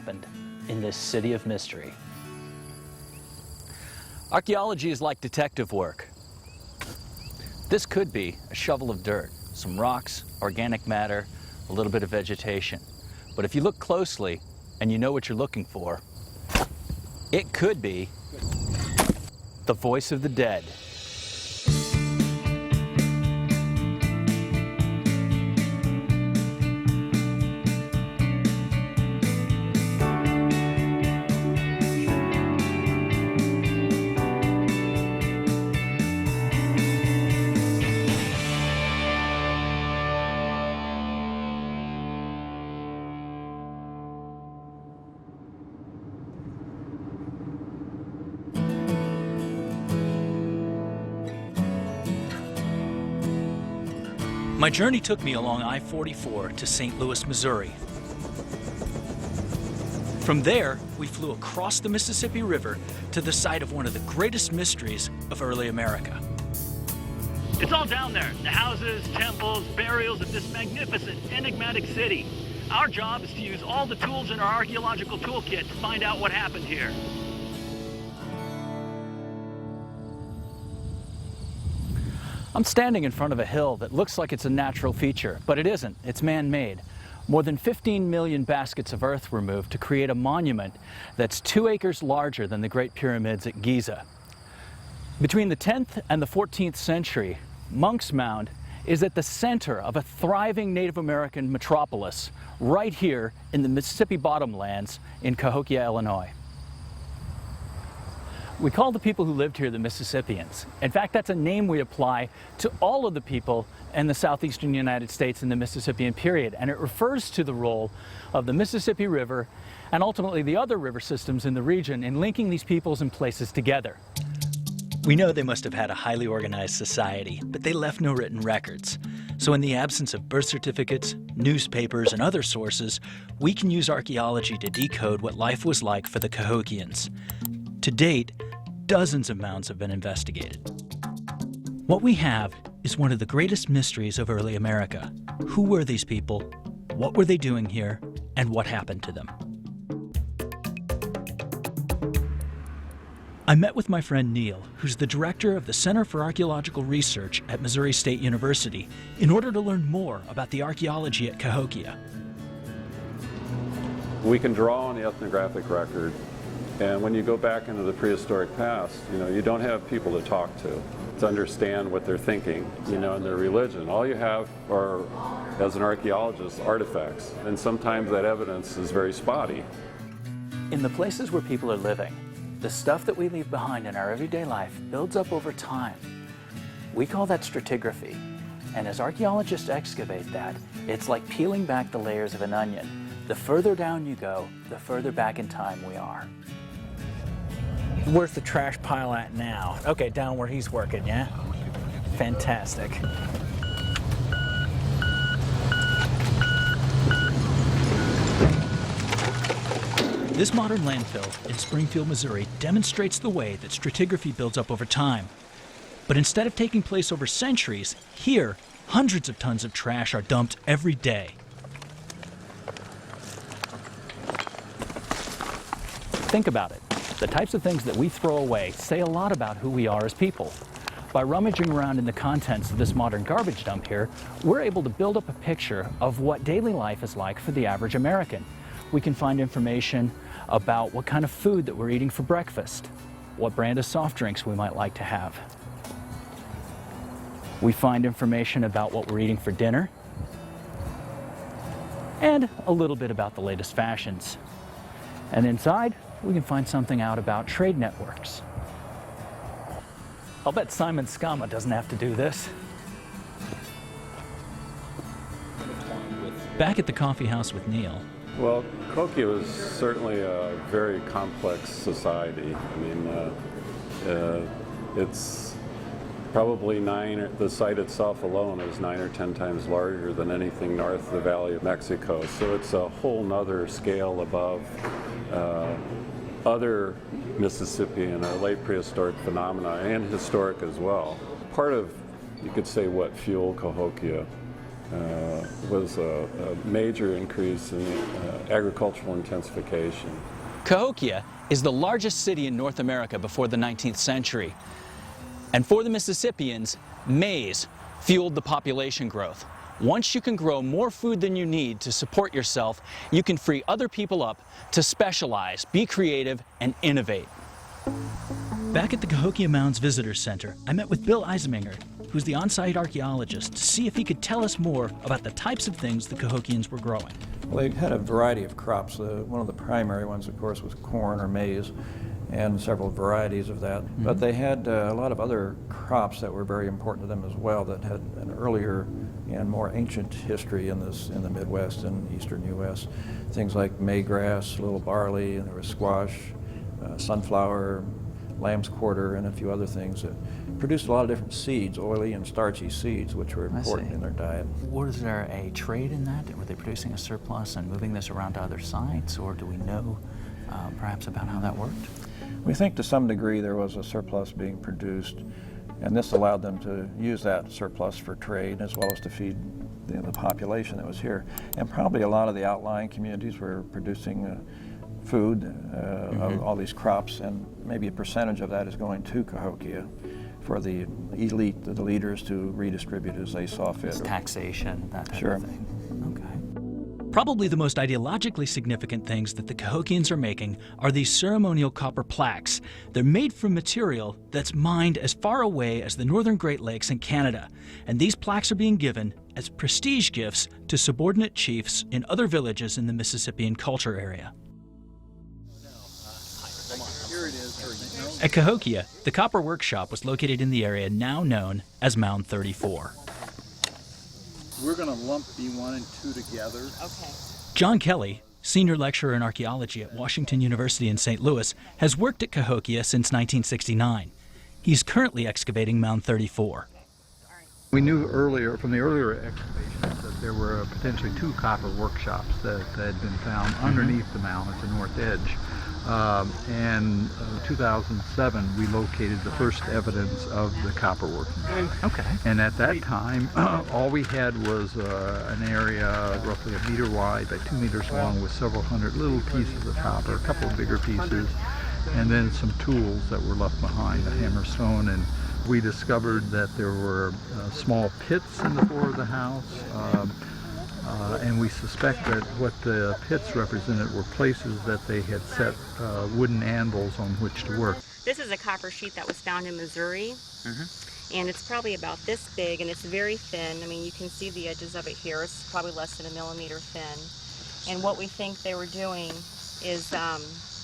happened in this city of mystery. Archaeology is like detective work. This could be a shovel of dirt, some rocks, organic matter, a little bit of vegetation. But if you look closely and you know what you're looking for, it could be the voice of the dead. My journey took me along I-44 to St. Louis, Missouri. From there, we flew across the Mississippi River to the site of one of the greatest mysteries of early America. It's all down there. The houses, temples, burials of this magnificent, enigmatic city. Our job is to use all the tools in our archaeological toolkit to find out what happened here. I'm standing in front of a hill that looks like it's a natural feature, but it isn't. It's man-made. More than 15 million baskets of earth were moved to create a monument that's 2 acres larger than the Great Pyramids at Giza. Between the 10th and the 14th century, Monk's Mound is at the center of a thriving Native American metropolis right here in the Mississippi Bottomlands in Cahokia, Illinois. We call the people who lived here the Mississippians. In fact, that's a name we apply to all of the people in the southeastern United States in the Mississippian period, and it refers to the role of the Mississippi River and ultimately the other river systems in the region in linking these peoples and places together. We know they must have had a highly organized society, but they left no written records. So in the absence of birth certificates, newspapers, and other sources, we can use archaeology to decode what life was like for the Cahokians. To date, dozens of mounds have been investigated. What we have is one of the greatest mysteries of early America. Who were these people? What were they doing here? And what happened to them? I met with my friend Neil, who's the director of the Center for Archaeological Research at Missouri State University, in order to learn more about the archaeology at Cahokia. We can draw on the ethnographic record. And when you go back into the prehistoric past, you don't have people to talk to understand what they're thinking, and their religion. All you have are, as an archaeologist, artifacts. And sometimes that evidence is very spotty. In the places where people are living, the stuff that we leave behind in our everyday life builds up over time. We call that stratigraphy. And as archaeologists excavate that, it's like peeling back the layers of an onion. The further down you go, the further back in time we are. Where's the trash pile at now? Okay, down where he's working, yeah? Fantastic. This modern landfill in Springfield, Missouri demonstrates the way that stratigraphy builds up over time. But instead of taking place over centuries, here, hundreds of tons of trash are dumped every day. Think about it. The types of things that we throw away say a lot about who we are as people. By rummaging around in the contents of this modern garbage dump here, we're able to build up a picture of what daily life is like for the average American. We can find information about what kind of food that we're eating for breakfast, what brand of soft drinks we might like to have. We find information about what we're eating for dinner, and a little bit about the latest fashions. And inside, we can find something out about trade networks. I'll bet Simon Skama doesn't have to do this. Back at the coffee house with Neil. Well, Cahokia was certainly a very complex society. I mean, it's probably the site itself alone is 9 or 10 times larger than anything north of the Valley of Mexico. So it's a whole nother scale above other Mississippian or late prehistoric phenomena, and historic as well. Part of, you could say, what fueled Cahokia was a major increase in agricultural intensification. Cahokia is the largest city in North America before the 19th century. And for the Mississippians, maize fueled the population growth. Once you can grow more food than you need to support yourself, you can free other people up to specialize, be creative, and innovate. Back at the Cahokia Mounds Visitor Center, I met with Bill Eisminger, who's the on-site archaeologist, to see if he could tell us more about the types of things the Cahokians were growing. Well, they had a variety of crops. One of the primary ones, of course, was corn or maize, and several varieties of that. Mm-hmm. But they had a lot of other crops that were very important to them as well, that had an earlier and more ancient history in the Midwest and eastern U.S. Things like maygrass, little barley, and there was squash, sunflower, lamb's quarter, and a few other things that produced a lot of different seeds, oily and starchy seeds, which were important in their diet. Was there a trade in that? Were they producing a surplus and moving this around to other sites, or do we know perhaps about how that worked? We think to some degree there was a surplus being produced, and this allowed them to use that surplus for trade as well as to feed the population that was here. And probably a lot of the outlying communities were producing food, of all these crops, and maybe a percentage of that is going to Cahokia for the elite, the leaders, to redistribute as they saw fit. It's taxation, that type Sure. of thing. Okay. Probably the most ideologically significant things that the Cahokians are making are these ceremonial copper plaques. They're made from material that's mined as far away as the northern Great Lakes in Canada, and these plaques are being given as prestige gifts to subordinate chiefs in other villages in the Mississippian culture area. At Cahokia, the copper workshop was located in the area now known as Mound 34. We're going to lump B1 and 2 together. Okay. John Kelly, senior lecturer in archaeology at Washington University in St. Louis, has worked at Cahokia since 1969. He's currently excavating Mound 34. We knew earlier, from the earlier excavations, that there were potentially 2 copper workshops that had been found underneath the mound at the north edge. In 2007, we located the first evidence of the copper working. Okay. And at that time, all we had was an area roughly 1 meter wide by 2 meters long with several hundred little pieces of copper, a couple of bigger pieces, and then some tools that were left behind, a hammer stone. And we discovered that there were small pits in the floor of the house. And we suspect that what the pits represented were places that they had set wooden anvils on which to work. This is a copper sheet that was found in Missouri, and it's probably about this big, and it's very thin. I mean, you can see the edges of it here. It's probably less than 1 millimeter thin. And what we think they were doing is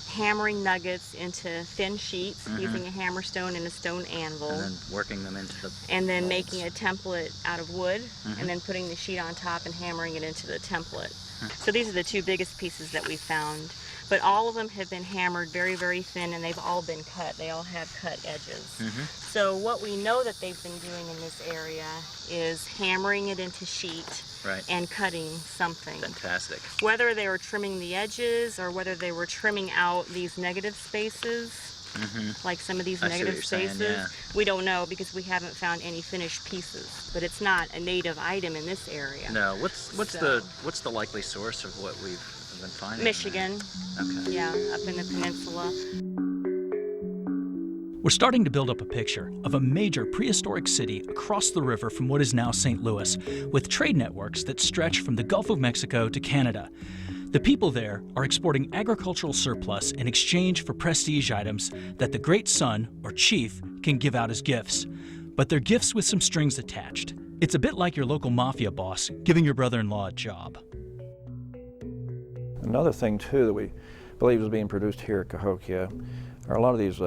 hammering nuggets into thin sheets using a hammer stone and a stone anvil. And then working them into the and then making a template out of wood, and then putting the sheet on top and hammering it into the template. So these are the 2 biggest pieces that we found. But all of them have been hammered very, very thin, and they've all been cut. They all have cut edges. So what we know that they've been doing in this area is hammering it into sheet and cutting something. Fantastic. Whether they were trimming the edges or whether they were trimming out these negative spaces, like some of these I see what negative you're saying, spaces, we don't know because we haven't found any finished pieces. But it's not a native item in this area. No, what's the likely source of what we've been finding? Michigan. Okay. Yeah, up in the peninsula. We're starting to build up a picture of a major prehistoric city across the river from what is now St. Louis, with trade networks that stretch from the Gulf of Mexico to Canada. The people there are exporting agricultural surplus in exchange for prestige items that the great son or chief can give out as gifts. But they're gifts with some strings attached. It's a bit like your local mafia boss giving your brother-in-law a job. Another thing, too, that we believe is being produced here at Cahokia are a lot of these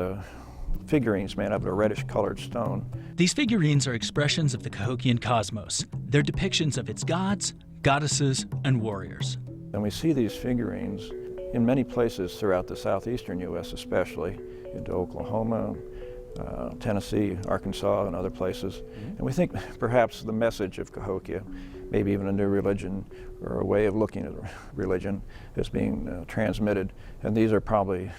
figurines made out of a reddish-colored stone. These figurines are expressions of the Cahokian cosmos. They're depictions of its gods, goddesses, and warriors. And we see these figurines in many places throughout the southeastern U.S., especially into Oklahoma, Tennessee, Arkansas, and other places. And we think perhaps the message of Cahokia, maybe even a new religion or a way of looking at religion, is being transmitted. And these are probably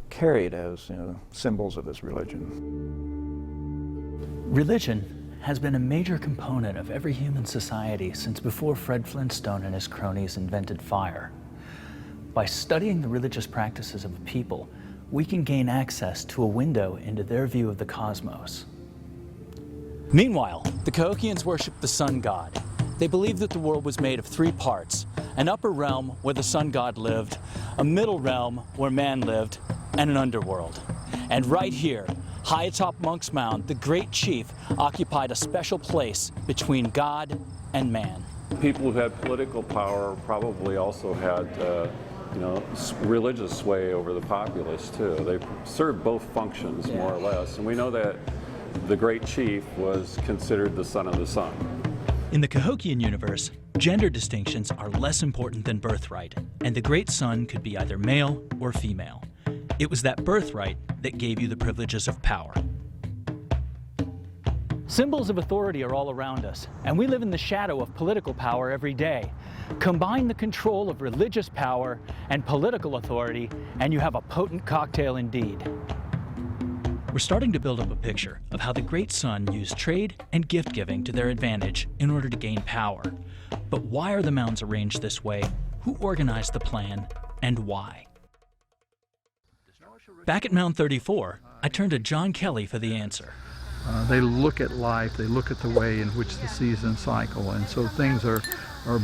carried as symbols of this religion. Religion has been a major component of every human society since before Fred Flintstone and his cronies invented fire. By studying the religious practices of a people, we can gain access to a window into their view of the cosmos. Meanwhile, the Cahokians worshiped the sun god. They believed that the world was made of three parts: an upper realm where the sun god lived, a middle realm where man lived, and an underworld. And right here, high atop Monk's Mound, the great chief occupied a special place between God and man. People who had political power probably also had religious sway over the populace too. They served both functions more or less, and we know that the great chief was considered the son of the sun. In the Cahokian universe, gender distinctions are less important than birthright, and the great sun could be either male or female. It was that birthright that gave you the privileges of power. Symbols of authority are all around us, and we live in the shadow of political power every day. Combine the control of religious power and political authority, and you have a potent cocktail indeed. We're starting to build up a picture of how the great sun used trade and gift-giving to their advantage in order to gain power. But why are the mounds arranged this way? Who organized the plan, and why? Back at Mound 34, I turned to John Kelly for the answer. They look at life, they look at the way in which the seasons cycle, and so things are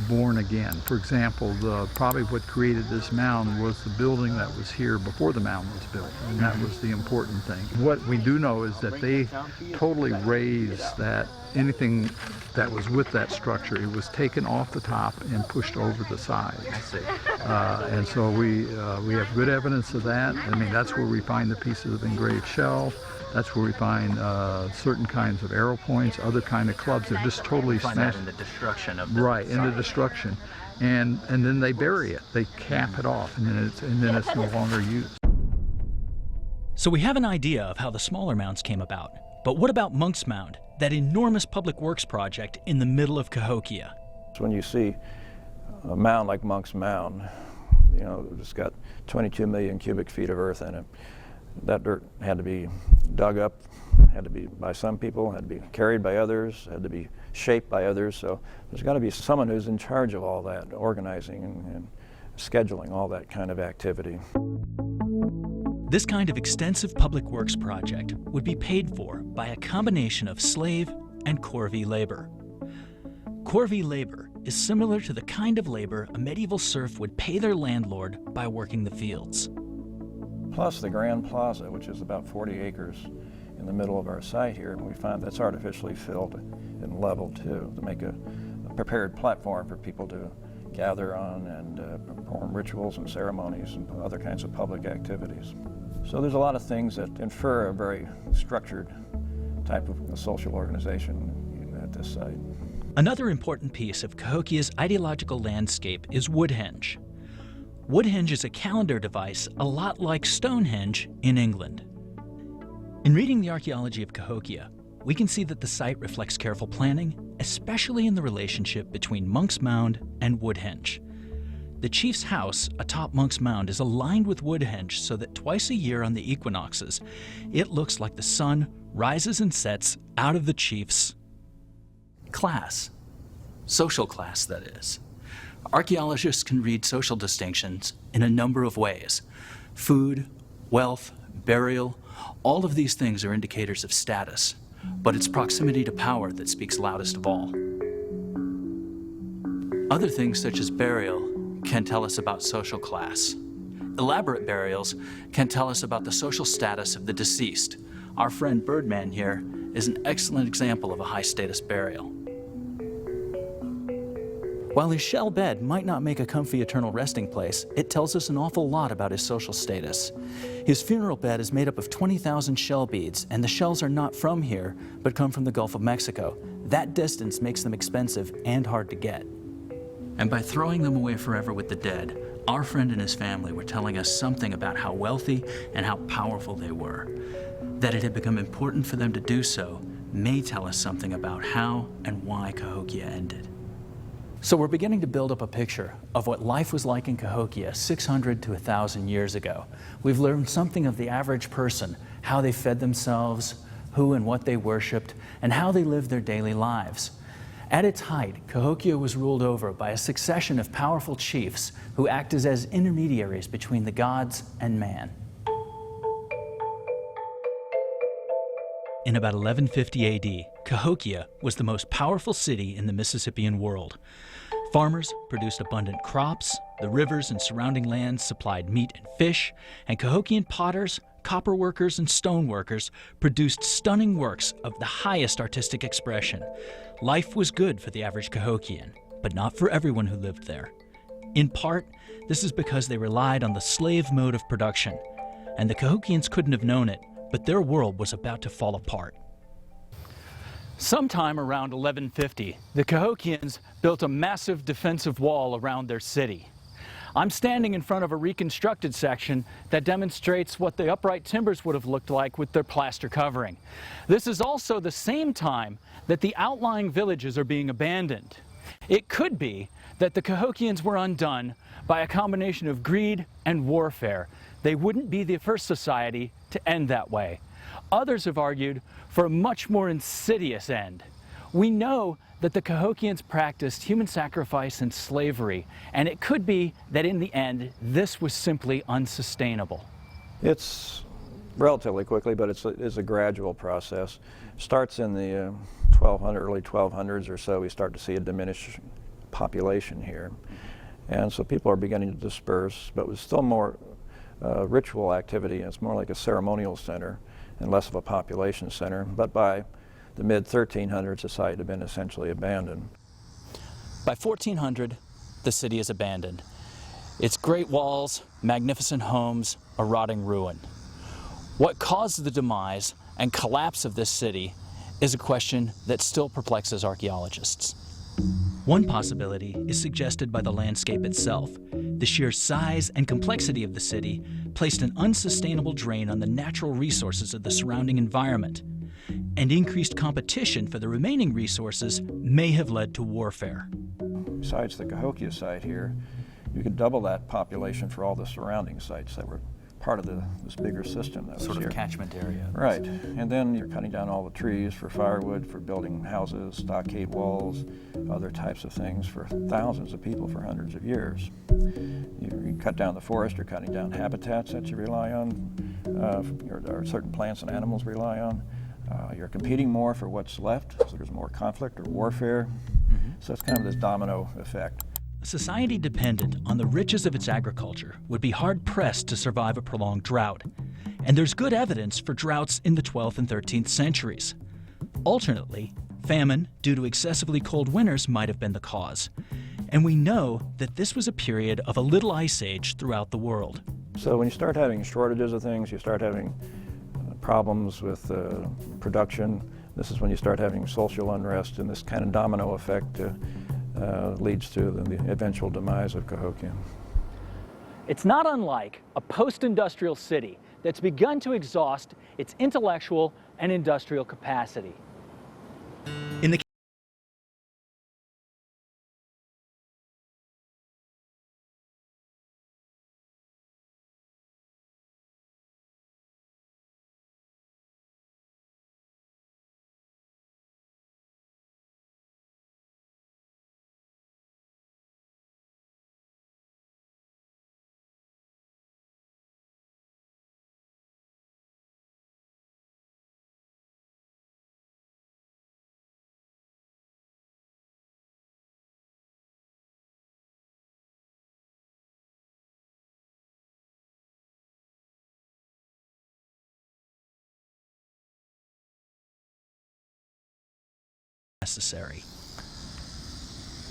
born again. For example, probably what created this mound was the building that was here before the mound was built, and that was the important thing. What we do know is that they totally raised that anything that was with that structure. It was taken off the top and pushed over the sides. I see. And so we have good evidence of that. I mean, that's where we find the pieces of engraved shell. That's where we find certain kinds of arrow points, other kind of clubs. They're just totally smashed. smashed. In the destruction of the right, in the destruction, and then they bury it. They cap it off, and then it's no longer used. So we have an idea of how the smaller mounds came about. But what about Monk's Mound, that enormous public works project in the middle of Cahokia? So when you see a mound like Monk's Mound, it's got 22 million cubic feet of earth in it. That dirt had to be dug up, had to be by some people, had to be carried by others, had to be shaped by others. So there's got to be someone who's in charge of all that, organizing and scheduling all that kind of activity. This kind of extensive public works project would be paid for by a combination of slave and corvée labor. Corvée labor is similar to the kind of labor a medieval serf would pay their landlord by working the fields. Plus the Grand Plaza, which is about 40 acres in the middle of our site here, and we find that's artificially filled and leveled too, to make a prepared platform for people to gather on and perform rituals and ceremonies and other kinds of public activities. So there's a lot of things that infer a very structured type of social organization at this site. Another important piece of Cahokia's ideological landscape is Woodhenge. Woodhenge is a calendar device a lot like Stonehenge in England. In reading the archaeology of Cahokia, we can see that the site reflects careful planning, especially in the relationship between Monk's Mound and Woodhenge. The chief's house atop Monk's Mound is aligned with Woodhenge so that twice a year on the equinoxes, it looks like the sun rises and sets out of the chief's class. Social class, that is. Archaeologists can read social distinctions in a number of ways. Food, wealth, burial, all of these things are indicators of status, but it's proximity to power that speaks loudest of all. Other things such as burial can tell us about social class. Elaborate burials can tell us about the social status of the deceased. Our friend Birdman here is an excellent example of a high-status burial. While his shell bed might not make a comfy eternal resting place, it tells us an awful lot about his social status. His funeral bed is made up of 20,000 shell beads, and the shells are not from here, but come from the Gulf of Mexico. That distance makes them expensive and hard to get. And by throwing them away forever with the dead, our friend and his family were telling us something about how wealthy and how powerful they were. That it had become important for them to do so may tell us something about how and why Cahokia ended. So we're beginning to build up a picture of what life was like in Cahokia 600 to 1,000 years ago. We've learned something of the average person, how they fed themselves, who and what they worshipped, and how they lived their daily lives. At its height, Cahokia was ruled over by a succession of powerful chiefs who acted as intermediaries between the gods and man. In about 1150 AD, Cahokia was the most powerful city in the Mississippian world. Farmers produced abundant crops, the rivers and surrounding lands supplied meat and fish, and Cahokian potters, copper workers, and stone workers produced stunning works of the highest artistic expression. Life was good for the average Cahokian, but not for everyone who lived there. In part, this is because they relied on the slave mode of production, and the Cahokians couldn't have known it, but their world was about to fall apart. Sometime around 1150, the Cahokians built a massive defensive wall around their city. I'm standing in front of a reconstructed section that demonstrates what the upright timbers would have looked like with their plaster covering. This is also the same time that the outlying villages are being abandoned. It could be that the Cahokians were undone by a combination of greed and warfare. They wouldn't be the first society to end that way. Others have argued for a much more insidious end. We know that the Cahokians practiced human sacrifice and slavery, and it could be that in the end, this was simply unsustainable. It's relatively quickly, but it's a gradual process. Starts in the early 1200s or so, we start to see a diminished population here. And so people are beginning to disperse, but with still more ritual activity. It's more like a ceremonial center and less of a population center. But by the mid-1300s, the site had been essentially abandoned. By 1400, the city is abandoned. Its great walls, magnificent homes, a rotting ruin. What caused the demise and collapse of this city is a question that still perplexes archaeologists. One possibility is suggested by the landscape itself. The sheer size and complexity of the city placed an unsustainable drain on the natural resources of the surrounding environment, and increased competition for the remaining resources may have led to warfare. Besides the Cahokia site here, you could double that population for all the surrounding sites that were part of this bigger system that was here. Sort of catchment area. Right, and then you're cutting down all the trees for firewood, for building houses, stockade walls, other types of things for thousands of people for hundreds of years. You cut down the forest, you're cutting down habitats that you rely on, or certain plants and animals rely on. You're competing more for what's left, so there's more conflict or warfare. So it's kind of this domino effect. A society dependent on the riches of its agriculture would be hard-pressed to survive a prolonged drought. And there's good evidence for droughts in the 12th and 13th centuries. Alternately, famine due to excessively cold winters might have been the cause. And we know that this was a period of a little ice age throughout the world. So when you start having shortages of things, you start having problems with production. This is when you start having social unrest, and this kind of domino effect leads to the eventual demise of Cahokia. It's not unlike a post-industrial city that's begun to exhaust its intellectual and industrial capacity. In the necessary.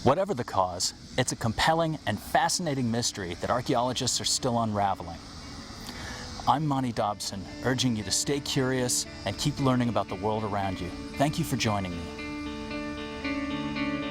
Whatever the cause, it's a compelling and fascinating mystery that archaeologists are still unraveling. I'm Monty Dobson, urging you to stay curious and keep learning about the world around you. Thank you for joining me.